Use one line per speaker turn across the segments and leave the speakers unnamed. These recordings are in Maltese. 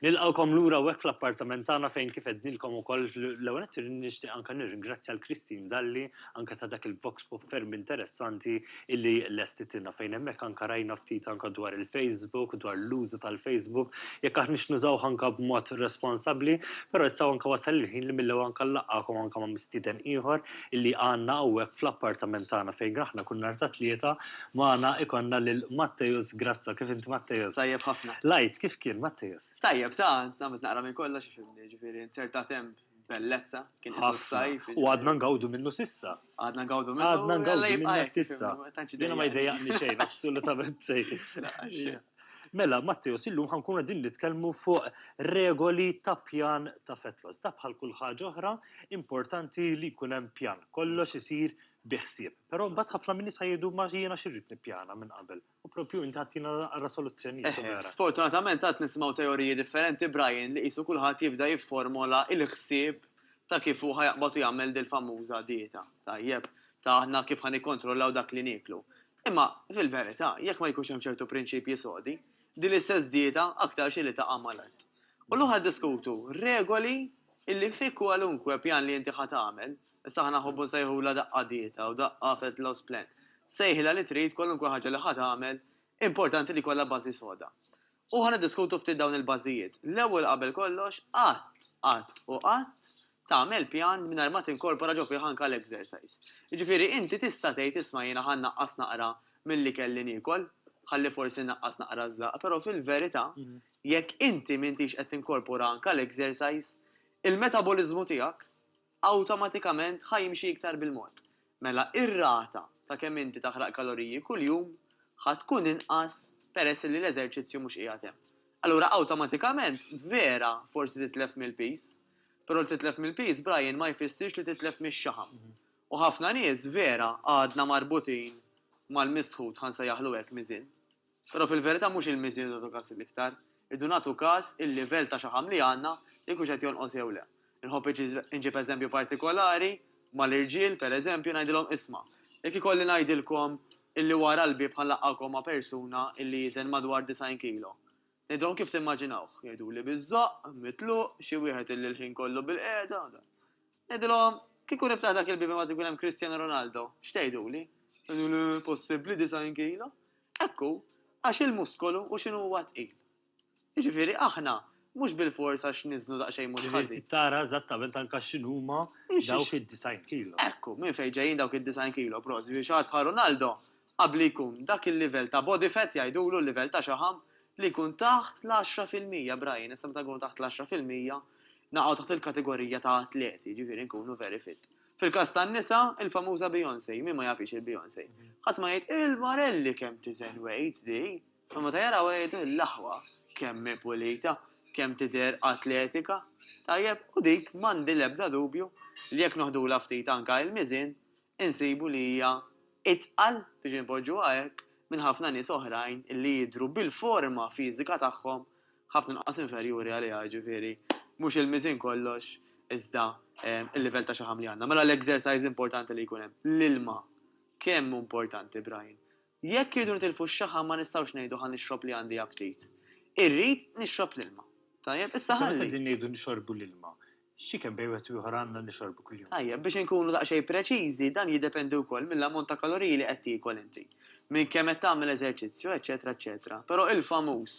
Nilqawkom lura hekk fl-appartament tagħna fejn kif qednilkom ukoll l-ewwel qed nixtieq anke nirringrazzja l-Kristin Dalli anke ta' dak il-vox pop ferm interessanti illi lestitilna fejn hemmhekk anke rajna ftit anke dwar il-Facebook, dwar l-użu tal-Facebook, jekk aħniex nużawh anke b'mod responsabbli, però issa anke wasal il-ħin li mill-ewwel anke nlaqgħakom anke ma' mistieden ieħor illi għandna hawnhekk fl-appartament tagħna fejn aħna kun nhar ta' tlieta magħna ikonna lil Mattejus Grassa. Kif inti Mattejus?
Tajjeb ħafna.
Lajt, kif kien Mattejus?
Tajjeb namet naqra minn kollox ġifieri inserta temp bellezza kien isu s-sajf.
U għadna ngawdu minnu sissa.
Għadna ngawdu minnu.
Għadna ngawdu minnu sissa. Jiena ma jdejjaqni xejn, assolutament xejn. Mela, Mattejus, illum ħankunu qegħdin nitkellmu fuq regoli ta' pjan ta' fetwas. Da bħal kull ħaġa oħra importanti li jkun hemm pjan. Kollox isir biħsieb. Però mbagħad ħafna min nies jgħidu ma jiena xirrid nippjana minn qabel. U propju inti ħaddina rasoluzzjonijiet vera.
Sfortunatament qed nisimgħu teoriji differenti Brian li qisu kulħadd jibda jifformola il-ħsieb ta' kif hu ħajaqbad jagħmel dil-famuża dieta. Tajjeb, ta' aħna kif ħanikkontrollaw dak li nieklu. Imma fil-verità, jekk ma jkunx hemm ċertu prinċipji sodi, din l-istess dieta aktar xi li taqa' mal-art. U l diskutu regoli illi fi kwalunkwe pjan li inti ħat tagħmel, issa ħana ħobbu nsejħula daqqa dieta u daqqa fat loss plan. Sejħila li trid kwalunkwe ħaġa li ħat tagħmel, importanti li kollha bażi soda. U ħana diskutu ftit dawn il-bażijiet. L-ewwel qabel kollox qatt tagħmel pjan mingħajr ma tinkorpora ġo fih anke l-exercise. Jiġifieri inti tista' tgħid isma' jiena ħan naqqas naqra milli kelli niekol, ħalli forsi naqqas naqra żlaq, però fil-verità jekk inti m'intix qed tinkorpora anke l-exercise, il-metabolizmu tiegħek awtomatikament ħajmxi iktar bil-mod. Mela ir-rata ta' kemm inti taħraq kaloriji kuljum ħadd tkun inqas peress li l-eżerċizzju mhux qiegħed hemm. Allura awtomatikament vera forsi titlef mill-peace, però li titlef mill-peace Brian ma jfissirx li titlef mix-xaħam. U ħafna nies vera għadna marbutin mal-misħut ħansa jaħlu hekk miżin. Però fil-verità mhux il-miżin nagħtu każ l-iktar, irdu nagħtu każ il-livell ta' xaħam li għandna jekk hux qed jonqos jew le. Inħobb inġib eżempju partikolari mal-irġiel pereżempju ngħidilhom isma'. Jekk ikolli ngħidilkom illi wara l-bib ħanlaqgħakom ma' persuna illi jiżen madwar 90 kilo. Ngħidilhom kif timmaġinawh, jgħiduli biż-żaq, mitluq, xi wieħed illi l-ħin kollu bil-qiegħda. Ngħidilhom kieku niftaħ dak il-bib ma tkun hemm Cristiano Ronaldo, x'tgħiduli? Ngħidulu possibbli 90 kilo? Ekku, għax il-muskolu u x'inhu huwa tqil. Jiġifieri aħna mhux bil-forsa għax niżnu daqsxejn mhux ħażin.
Tara eżattament anke x'inhuma dawk id-90 kilo.
Ekku, minn fejn ġejjin dawk id-90 kilo, prosi biex għad bħal Ronaldo qabli jkun dak il-livell ta' body fat jgħidulu l-livell ta' xaħam li jkun taħt l-10% Brian, issa meta nkunu taħt l-10% naqgħu taħt il-kategorija ta' atleti, ġifieri nkunu very fit. Fil-każ tan-nisa, il-famuża Beyoncé, min ma jafix il-Beyoncé. Ħadd ma jgħid il-Marelli kemm tiżen weight di, ma meta jaraw jgħidu l-aħwa kemm pulita, kemm tidher atletika. Tajjeb, u dik m'għandi l-ebda dubju li jekk noħdula ftit anke il-miżin, insibu li hija itqal biex inpoġġuha hekk minn ħafna nies oħrajn li jidhru bil-forma fiżika tagħhom ħafna inqas inferjuri għaliha ġifieri. Mhux il-miżin kollox, iżda il-livell ta' xaħam li għandna. Mela l-exercise importanti li jkun hemm. L-ilma kemm importanti Brian. Jekk irridu nitilfu x-xaħam ma nistgħux ngħidu ħan nixrob li għandi aptit. Irrid nixrob l-ilma. Tajjeb, issa ħalli.
Qegħdin ngħidu nixorbu l-ilma. Xi kemm bejn wieħed ieħor għandna nixorbu kuljum.
Tajjeb, biex inkunu daqsxejn preċiżi dan jiddependi wkoll mill-ammont ta' kaloriji li qed tiekol inti. Minn kemm qed tagħmel eżerċizzju, eċetera, eċetera. Però il-famuż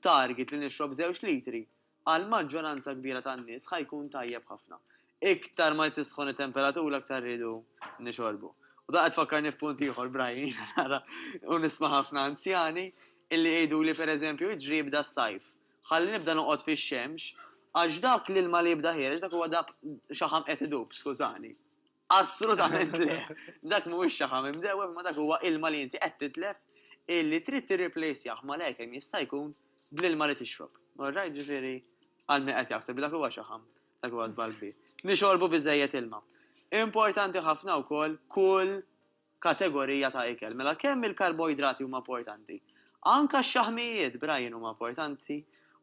target li nixrob 2 litri għal maġġoranza kbira tan-nies ħajkun tajjeb ħafna. Iktar ma tisħon it-temperatura aktar rridu nixorbu. U daqqa tfakkarni f'punt ieħor Brian, u nisma' ħafna anzjani illi jgħiduli pereżempju jiġri jibda s-sajf. Ħalli nibda noqgħod fix-xemx għax dak l-ilma li jibda ħiereġ dak huwa dak xaħam qed idub, skużani. Assolutament le. Dak mhuwiex xaħam imdewweb ma dak huwa ilma li inti qed titlef illi trid tirreplaceah malek hemm jista' jkun bl-ilma li tixrob. Alright, ġifieri għal min qed jaħseb dak huwa xaħam, dak huwa żball kbir. Nixorbu biżejjed ilma. Importanti ħafna wkoll kull kategorija ta' ikel. Mela kemm il-karboidrati huma importanti. Anka x-xaħmijiet Brian huma importanti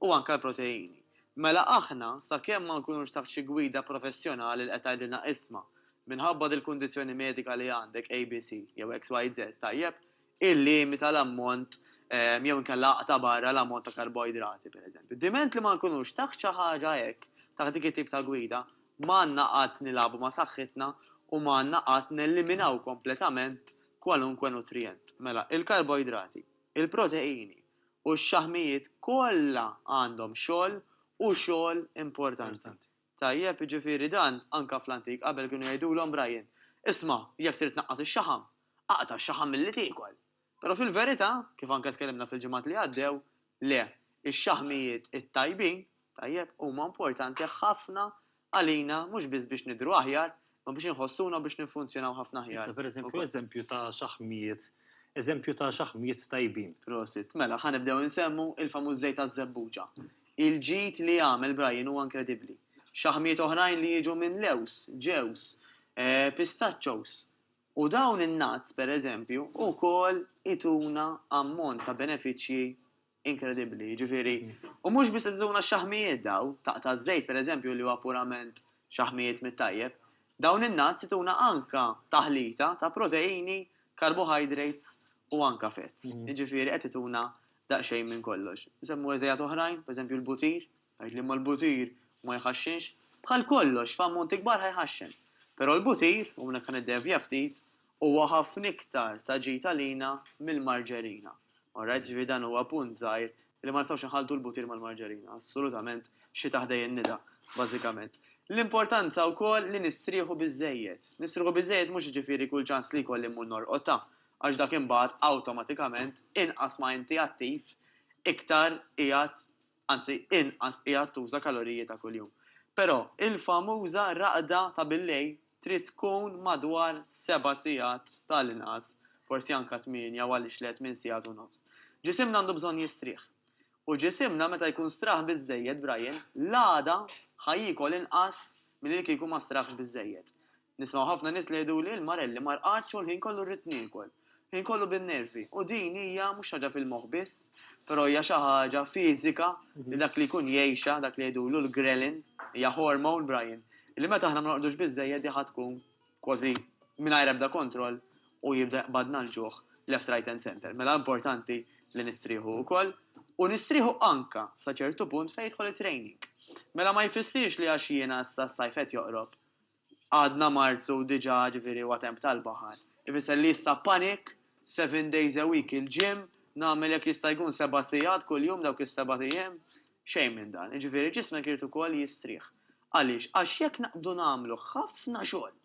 u anka l-proteini. Mela aħna sakemm ma nkunux taħt xi gwida professjonali li qed tgħidilna isma' minħabba dil-kundizzjoni medika li għandek ABC jew XYZ tajjeb, il-limita l-ammont jew inkella aqta barra l-ammont ta' karboidrati, pereżempju. Diment li ma nkunux taħt xi ħaġa hekk, taħt dik it-tip ta' gwida, m'għandna qatt nilagħbu ma' saħħitna u m'għandna qatt neliminaw kompletament kwalunkwe nutrient. Mela, il-karboidrati, il-proteini u x-xaħmijiet kollha għandhom xogħol u xogħol importanti. Tajjeb, ġifieri dan anka fl-antik qabel kienu jgħidulhom Brian, isma' jekk trid tnaqqas ix-xaħam, aqta' x-xaħam milli tiekol. Però fil-verità, kif anke tkellimna fil-ġimgħat li għaddew, le, ix-xaħmijiet it-tajbin, tajjeb, huma importanti ħafna għalina mhux biss biex nidru aħjar, ma biex inħossuna biex nifunzjonaw ħafna aħjar.
Per eżempju ta' xaħmijiet tajbin.
Prosit, mela, ħanibdew insemmu il-famuż żejt taż-żebbuġa. Il-ġid li jagħmel Brian huwa inkredibbli. Xaħmijiet oħrajn li jiġu minn lews, ġews, pistachos. U dawn in-nuts, per eżempju, ukoll ituna ammont ta' benefiċċji inkredibbli, ġifieri. U mhux biss ituna x-xaħmijiet daw, ta' żejt per eżempju li huwa purament xaħmijiet mit-tajjeb, dawn in-nuts ituna anka taħlita ta' proteini, carbohydrates u anka fats. Ġifieri qed ituna daqsxejn minn kollox. Nsemmu eżejjat oħrajn, per eżempju l-butir, għajd li ma l-butir ma jħaxxinx, bħal kollox f'ammonti kbar ħajħaxxen. Però l-butir, u minn kan id-devja ftit, huwa ħafna iktar ta' ġita lina mill-marġerina. Alright, ġifieri dan huwa punt żgħir li ma nistgħux inħaltu l-butir mal-marġerina, assolutament xi taħdej in-nida, bażikament. L-importanza wkoll li nistrieħu biżejjed. Nistrieħu biżejjed mhux ġifieri kull ċans li jkolli mmur norqod għax dak imbagħad awtomatikament inqas ma inti attiv iktar qiegħed anzi inqas qiegħed tuża kaloriji ta' kuljum. Però il-famuża raqda ta' billejl trid tkun madwar 7 sigħat tal-inqas, forsi anke 8 għaliex le 8 sigħat u nofs. Ġisimna għandu bżonn jistrieħ. U ġisimna meta jkun straħ biżejjed Brian, l-għada ħajjikol inqas milli kieku ma straħx biżejjed. Nismgħu ħafna nies li jgħidu li l-marelli ma rqatx u l-ħin kollu rrid niekol. Ħin kollu bin-nervi. U din hija mhux ħaġa fil-moħħ biss, però hija xi ħaġa fiżika li dak li jkun jgħixha, dak li jgħidulu l-ghrelin, hija hormone Brian. Illi meta aħna ma noqgħodux biżejjed diħa tkun kważi mingħajr ebda kontroll u jibda badna l-ġuħ left, right and center. Mela importanti li nistrieħu wkoll u nistrieħu anka sa ċertu punt fejn jidħol it-training. Mela ma jfissirx li għax jiena issa s-sajf qed joqrob. Għadna Marzu diġà ġifieri huwa temp tal-baħar. Ifisser li issa panic 7 days a week il-gym, nagħmel jekk jista' jkun 7 sigħat kuljum dawk is-7 ijiem, xejn minn dan. Ġifieri ġismek irid ukoll jistrieħ. Għaliex għax jekk naqbdu nagħmlu ħafna xogħol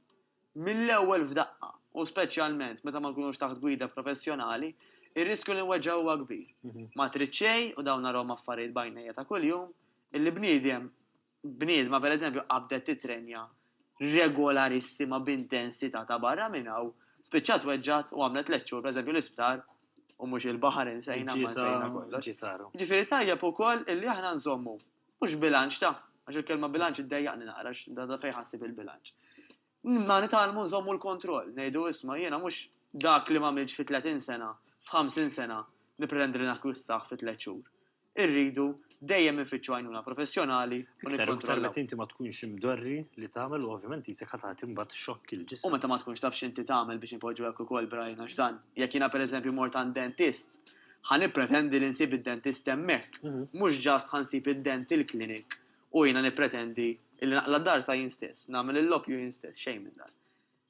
mill-ewwel f'daqqa u speċjalment meta ma nkunux taħt gwida professjonali, ir-riskju li nweġġgħu huwa kbir. Ma trid xejn u dawn narhom affarijiet bajnejja ta' kuljum, illi bniedma pereżempju qabdet titrenja regolarissima b'intensità ta' barra minn hawn, spiċċat weġġat u għamlet 3 xhur pereżempju l-isptar u mhux il-baħar insejna ma nsejna kollox. Ġifieri tajjeb ukoll illi aħna nżommu mhux bilanċ ta' għax il-kelma bilanċ iddejjaqni naqra da fejn ħassib il-bilanċ. Ma nitalmu nżommu l-kontroll, ngħidu isma' jiena mhux dak li m'għamilx fi 30 sena, f'50 sena nippretendi li nakkwistaħ fi 3 xhur. Irridu dejjem ifittxu għajnuna professjonali u nikkontrollaw.
Inti ma tkunx imdorri li tagħmel u ovvjament jisek ħadd imbagħad xokk il-ġisem.
U meta ma tkunx taf x'inti tagħmel biex inpoġġu hekk ukoll Brian għax dan. Jekk jiena pereżempju mort għand dentist, ħanippretendi li nsib id-dentist hemmhekk, mhux ġast ħansib id-dental clinic u jiena nippretendi li naqla d-dar sa jien stess, nagħmel il-lopju jien stess, xejn minn dan.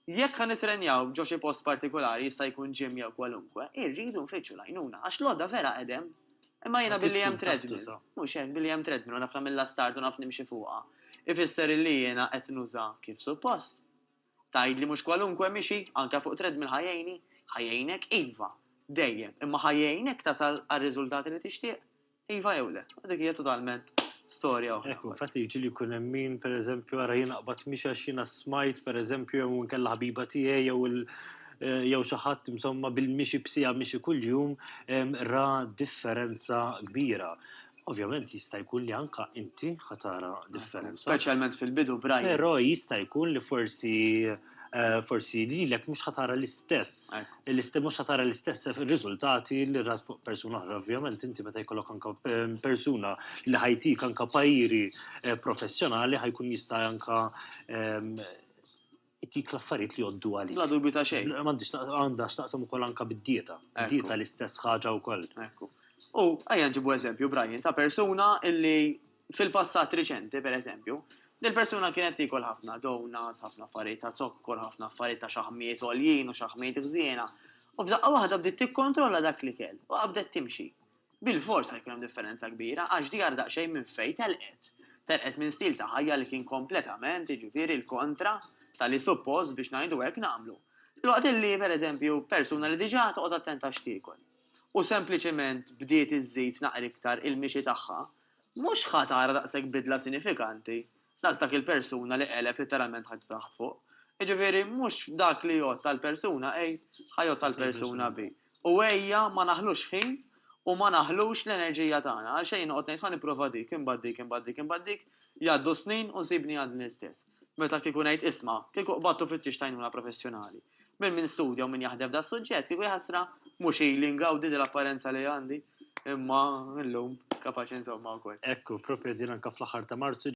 Jekk ħanitrenjaw ġo xi post partikolari jista' jkun ġim jew kwalunkwe, irridu nfittxu l-għajnuna għax l-għodda vera qedem. Imma jiena billi hemm treadmill. Mhux hekk billi hemm treadmill u naf nagħmilha start u naf nimxi fuqha. Ifisser illi jiena qed nuża kif suppost. Tgħidli mhux kwalunkwe mixi anke fuq treadmill ħajjejnek iva. Dejjem, imma ħajjejnek tasal għar-riżultati li tixtieq. Iva jew le. Dik hija totalment storja oħra.
Ekku, infatti jiġi li jkun hemm min pereżempju ara jien aqbad mhix għax jiena smajt pereżempju jew inkella ħabiba tiegħi jew xi ħadd insomma bil-mixi bsija mixi kuljum ra differenza kbira. Ovvjament jista' jkun li anke inti ħatara differenza.
Speċjalment fil-bidu Brian.
Però jista' jkun li forsi lilek mhux ħatara l-istess. Mhux ħatara l-istess riżultati li ras persuna oħra. Ovvjament inti meta jkollok anke persuna li ħajtik anke pajiri professjonali ħajkun jista' anke Itik l-affarijiet li joddu għalik.
Bla dubju ta' xejn.
Għandax taqsam ukoll anka bid-dieta. Dieta l-istess ħaġa wkoll.
Ekku. U għajja nġibu eżempju, Brian, ta' persuna illi fil-passat riċenti, per eżempju, dil-persuna kienet tikol ħafna donuts, ħafna affarijiet ta' zokkor, ħafna affarijiet ta' xaħmijiet għoljien u xaħmijiet gżiena. U b'daqqa waħda bdiet tikkontrolla dak li kell u bdiet timxi. Bil-fors kien hemm differenza kbira għax di għardaq xejn minn fejn telqet. Telqet minn stil ta' ħajja li kien kompletament jiġifieri l-kontra tal-li suppost biex ngħidu hekk nagħmlu. L-waqt illi pereżempju persuna li diġà toqgħod attenta x'tiekol. U sempliċement bdiet iżżid naqri iktar il-mixi tagħha, mhux ħatara daqshekk bidla sinifikanti, laqs dak il-persuna li qeleb literalment ħadd taħt fuq. Jiġifieri mhux dak li jgħod tal-persuna ħajjod tal-persuna bi. U ejja ma naħlux ħin u ma naħlux l-enerġija tagħna. Għal xejn noqgħod ngħid ħa nipprova dik, imbagħad jgħaddu snin u nsibni għad l-istess. Meta kieku ngħid isma' kieku qbadtu fit-tix tajnuna professjonali. Min studja u min jaħdem da' suġġett kieku jħassra mhux li ngawdi l-apparenza li għandi, imma llum kapaċi insomma wkoll.
Ekku, propju din anke fl-aħħar ta' Marzu